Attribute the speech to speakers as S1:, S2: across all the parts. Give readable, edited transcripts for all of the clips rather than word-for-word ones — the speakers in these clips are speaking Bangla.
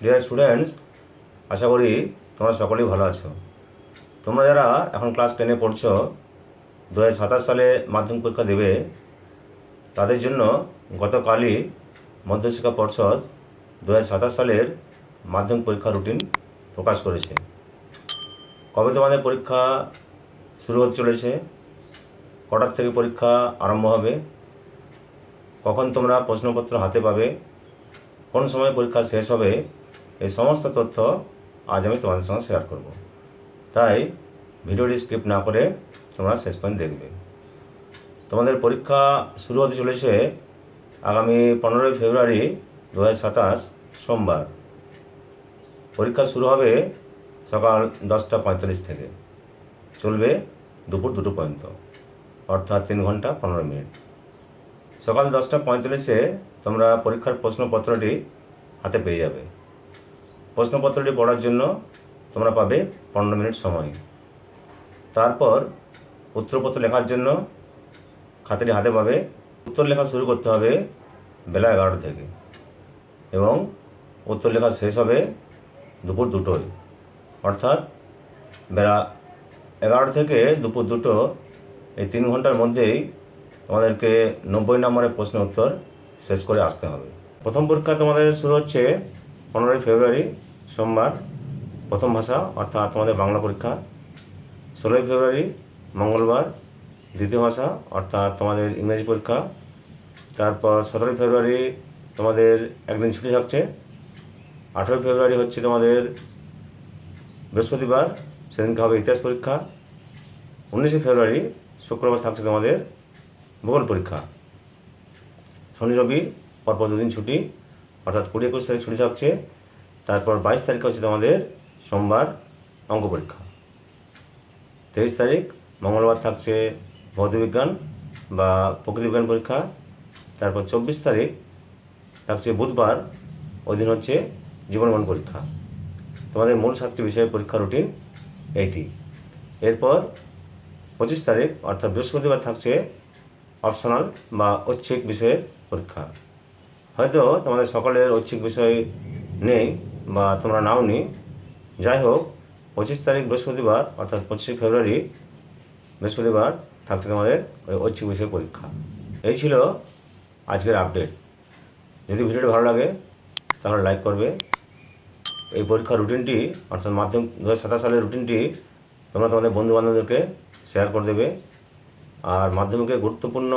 S1: ডিয়ার স্টুডেন্টস, আশা করি তোমরা সকলেই ভালো আছো। তোমরা যারা এখন ক্লাস 10-এ পড়ছো, 2027 সালে মাধ্যমিক পরীক্ষা দেবে, তাদের জন্য গতকালই মধ্যশিক্ষা পর্ষদ 2027 সালের মাধ্যমিক পরীক্ষা রুটিন প্রকাশ করেছে। কবে তোমাদের পরীক্ষা শুরু হতে চলেছে, কটার থেকে পরীক্ষা আরম্ভ হবে, কখন তোমরা প্রশ্নপত্র হাতে পাবে, কোন সময় পরীক্ষা শেষ হবে, এই সমস্ত তথ্য আজ আমি তোমাদের সঙ্গে শেয়ার করব। তাই ভিডিওটি স্কিপ না করে তোমরা শেষ পর্যন্ত দেখবে। তোমাদের পরীক্ষা শুরু হতে চলেছে আগামী 15ই ফেব্রুয়ারি 2027 সোমবার। পরীক্ষা শুরু হবে সকাল 10:45 থেকে, চলবে দুপুর 2টো পর্যন্ত, অর্থাৎ 3 ঘন্টা 15 মিনিট। সকাল 10:45-এ তোমরা পরীক্ষার প্রশ্নপত্রটি হাতে পেয়ে যাবে। প্রশ্নপত্রটি পড়ার জন্য তোমরা পাবে 15 মিনিট সময়। তারপর উত্তরপত্র লেখার জন্য খাতাটি হাতে পাবে। উত্তর লেখা শুরু করতে হবে বেলা 11টা থেকে এবং উত্তর লেখা শেষ হবে দুপুর 2টোয়, অর্থাৎ বেলা 11টা থেকে দুপুর 2টো, এই 3 ঘন্টার মধ্যেই তোমাদেরকে 90 নম্বরের প্রশ্ন উত্তর শেষ করে আসতে হবে। প্রথম পরীক্ষা তোমাদের শুরু হচ্ছে 15ই ফেব্রুয়ারি সোমবার, প্রথম ভাষা অর্থাৎ তোমাদের বাংলা পরীক্ষা। 16ই ফেব্রুয়ারি মঙ্গলবার দ্বিতীয় ভাষা অর্থাৎ তোমাদের ইংরেজি পরীক্ষা। তারপর 17ই ফেব্রুয়ারি তোমাদের একদিন ছুটি থাকছে। 18ই ফেব্রুয়ারি হচ্ছে তোমাদের বৃহস্পতিবার, সেদিনকে হবে ইতিহাস পরীক্ষা। 19শে ফেব্রুয়ারি শুক্রবার থাকছে তোমাদের ভূগোল পরীক্ষা। শনি রবি পরপর 2 দিন ছুটি, অর্থাৎ 20-21 তারিখ ছুটি থাকছে। তারপর 22 তারিখে হচ্ছে তোমাদের সোমবার অঙ্ক পরীক্ষা। 23 তারিখ মঙ্গলবার থাকছে ভৌতবিজ্ঞান বা প্রকৃতিবিজ্ঞান পরীক্ষা। তারপর 24 তারিখ থাকছে বুধবার, ওই দিন হচ্ছে জীবনমান পরীক্ষা। তোমাদের মূল 7টি বিষয়ের পরীক্ষা রুটিন এইটি। এরপর 25 তারিখ অর্থাৎ বৃহস্পতিবার থাকছে অপশনাল বা ঐচ্ছিক বিষয়ের পরীক্ষা। হয়তো তোমাদের সকলের ঐচ্ছিক বিষয় নেই বা তোমরা নাও নি, যাই হোক 25 তারিখ বৃহস্পতিবার অর্থাৎ 25শে ফেব্রুয়ারি বৃহস্পতিবার থাকছে তোমাদের ওই ঐচ্ছিক বিষয়ের পরীক্ষা। এই ছিল আজকের আপডেট। যদি ভিডিওটি ভালো লাগে তাহলে লাইক করবে। এই পরীক্ষার রুটিনটি অর্থাৎ মাধ্যমিক 2027 সালের রুটিনটি তোমরা তোমাদের বন্ধুবান্ধবদেরকে শেয়ার করে দেবে। আর মাধ্যমিকের গুরুত্বপূর্ণ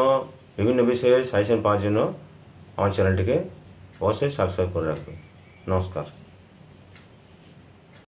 S1: বিভিন্ন বিষয়ের সাজেশন পাওয়ার জন্য আমার চ্যানেলটিকে অবশ্যই সাবস্ক্রাইব করে রাখবে। নমস্কার।